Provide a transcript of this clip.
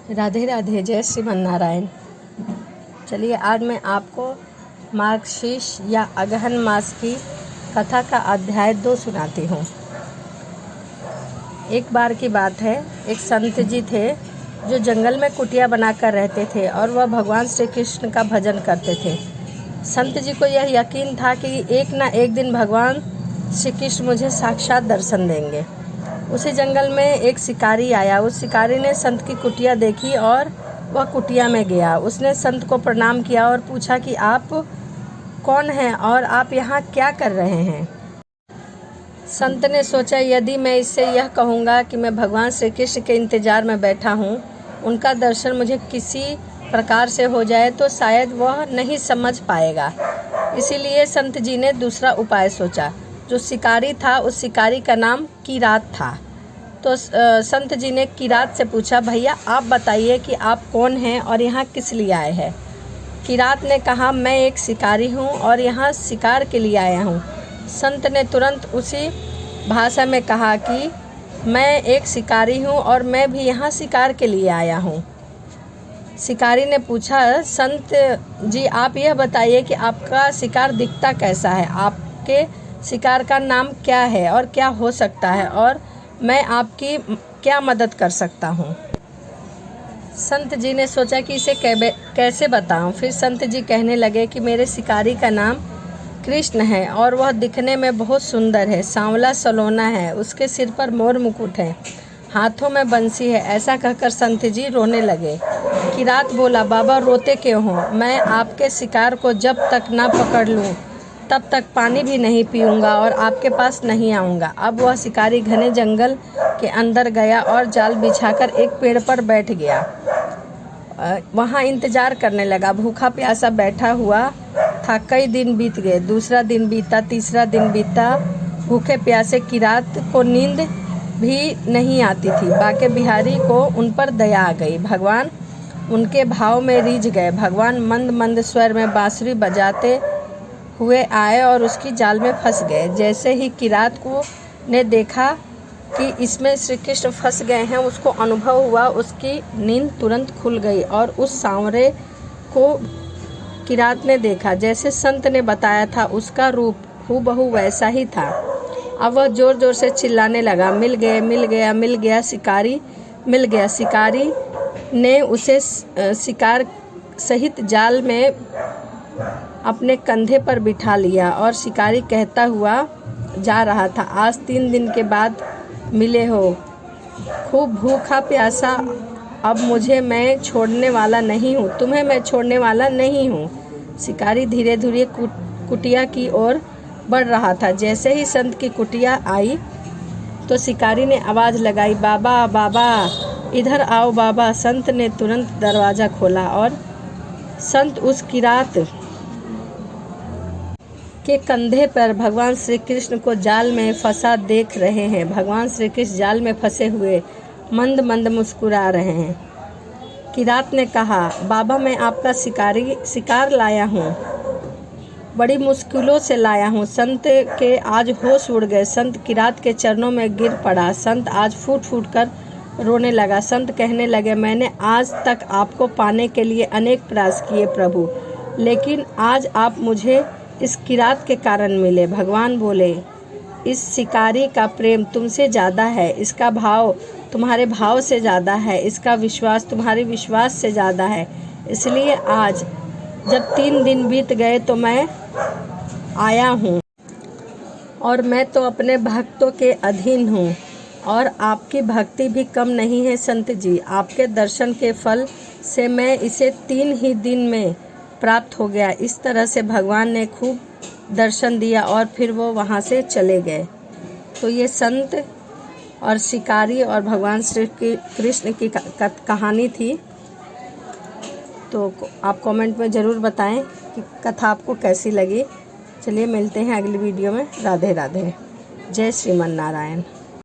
राधे राधे, जय श्रीमन नारायण। चलिए आज मैं आपको मार्गशीर्ष या अगहन मास की कथा का अध्याय 2 सुनाती हूँ। एक बार की बात है, एक संत जी थे जो जंगल में कुटिया बनाकर रहते थे और वह भगवान श्री कृष्ण का भजन करते थे। संत जी को यह यकीन था कि एक ना एक दिन भगवान श्री कृष्ण मुझे साक्षात दर्शन देंगे। उसी जंगल में एक शिकारी आया। उस शिकारी ने संत की कुटिया देखी और वह कुटिया में गया। उसने संत को प्रणाम किया और पूछा कि आप कौन हैं और आप यहाँ क्या कर रहे हैं। संत ने सोचा, यदि मैं इससे यह कहूँगा कि मैं भगवान श्री कृष्ण के इंतजार में बैठा हूँ, उनका दर्शन मुझे किसी प्रकार से हो जाए तो शायद वह नहीं समझ पाएगा। इसीलिए संत जी ने दूसरा उपाय सोचा। जो शिकारी था उस शिकारी का नाम किरात था। तो संत जी ने किरात से पूछा, भैया आप बताइए कि आप कौन हैं और यहाँ किस लिए आए हैं। किरात ने कहा, मैं एक शिकारी हूँ और यहाँ शिकार के लिए आया हूँ। संत ने तुरंत उसी भाषा में कहा कि मैं एक शिकारी हूँ और मैं भी यहाँ शिकार के लिए आया हूँ। शिकारी ने पूछा, संत जी आप यह बताइए कि आपका शिकार दिखता कैसा है, आपके शिकार का नाम क्या है और क्या हो सकता है और मैं आपकी क्या मदद कर सकता हूँ। संत जी ने सोचा कि इसे कैसे बताऊँ। फिर संत जी कहने लगे कि मेरे शिकारी का नाम कृष्ण है और वह दिखने में बहुत सुंदर है, सांवला सलोना है, उसके सिर पर मोर मुकुट है, हाथों में बंसी है। ऐसा कहकर संत जी रोने लगे। किरात बोला, बाबा रोते क्यों हो? मैं आपके शिकार को जब तक ना पकड़ लूँ तब तक पानी भी नहीं पीऊँगा और आपके पास नहीं आऊँगा। अब वह शिकारी घने जंगल के अंदर गया और जाल बिछाकर एक पेड़ पर बैठ गया। वहाँ इंतजार करने लगा। भूखा प्यासा बैठा हुआ था। कई दिन बीत गए। दूसरा दिन बीता, तीसरा दिन बीता। भूखे प्यासे किरात को नींद भी नहीं आती थी। बाके बिहारी को उन पर दया आ गई। भगवान उनके भाव में रीझ गए। भगवान मंद मंद स्वर में बांसुरी बजाते हुए आए और उसकी जाल में फंस गए। जैसे ही किरात को ने देखा कि इसमें श्री कृष्ण फंस गए हैं, उसको अनुभव हुआ। उसकी नींद तुरंत खुल गई और उस सांवरे को किरात ने देखा। जैसे संत ने बताया था उसका रूप हूबहू वैसा ही था। अब वह जोर जोर से चिल्लाने लगा, मिल गए, मिल गया, मिल गया, शिकारी मिल गया। शिकारी ने उसे शिकार सहित जाल में अपने कंधे पर बिठा लिया और शिकारी कहता हुआ जा रहा था, आज 3 दिन के बाद मिले हो, खूब भूखा प्यासा। अब मुझे मैं छोड़ने वाला नहीं हूँ, तुम्हें मैं छोड़ने वाला नहीं हूँ। शिकारी धीरे धीरे कुटिया की ओर बढ़ रहा था। जैसे ही संत की कुटिया आई तो शिकारी ने आवाज़ लगाई, बाबा बाबा इधर आओ बाबा। संत ने तुरंत दरवाज़ा खोला और संत उस किरात के कंधे पर भगवान श्री कृष्ण को जाल में फंसा देख रहे हैं। भगवान श्री कृष्ण जाल में फंसे हुए मंद मंद मुस्कुरा रहे हैं। किरात ने कहा, बाबा मैं आपका शिकार लाया हूँ, बड़ी मुश्किलों से लाया हूँ। संत के आज होश उड़ गए। संत किरात के चरणों में गिर पड़ा। संत आज फूट फूट कर रोने लगा। संत कहने लगे, मैंने आज तक आपको पाने के लिए अनेक प्रयास किए प्रभु, लेकिन आज आप मुझे इस किरात के कारण मिले। भगवान बोले, इस शिकारी का प्रेम तुमसे ज़्यादा है, इसका भाव तुम्हारे भाव से ज़्यादा है, इसका विश्वास तुम्हारे विश्वास से ज़्यादा है। इसलिए आज जब 3 दिन बीत गए तो मैं आया हूँ और मैं तो अपने भक्तों के अधीन हूँ और आपकी भक्ति भी कम नहीं है संत जी। आपके दर्शन के फल से मैं इसे 3 ही दिन में प्राप्त हो गया। इस तरह से भगवान ने खूब दर्शन दिया और फिर वो वहाँ से चले गए। तो ये संत और शिकारी और भगवान श्री कृष्ण की कहानी थी। तो आप कमेंट में ज़रूर बताएं कि कथा आपको कैसी लगी। चलिए मिलते हैं अगली वीडियो में। राधे राधे, जय श्रीमन नारायण।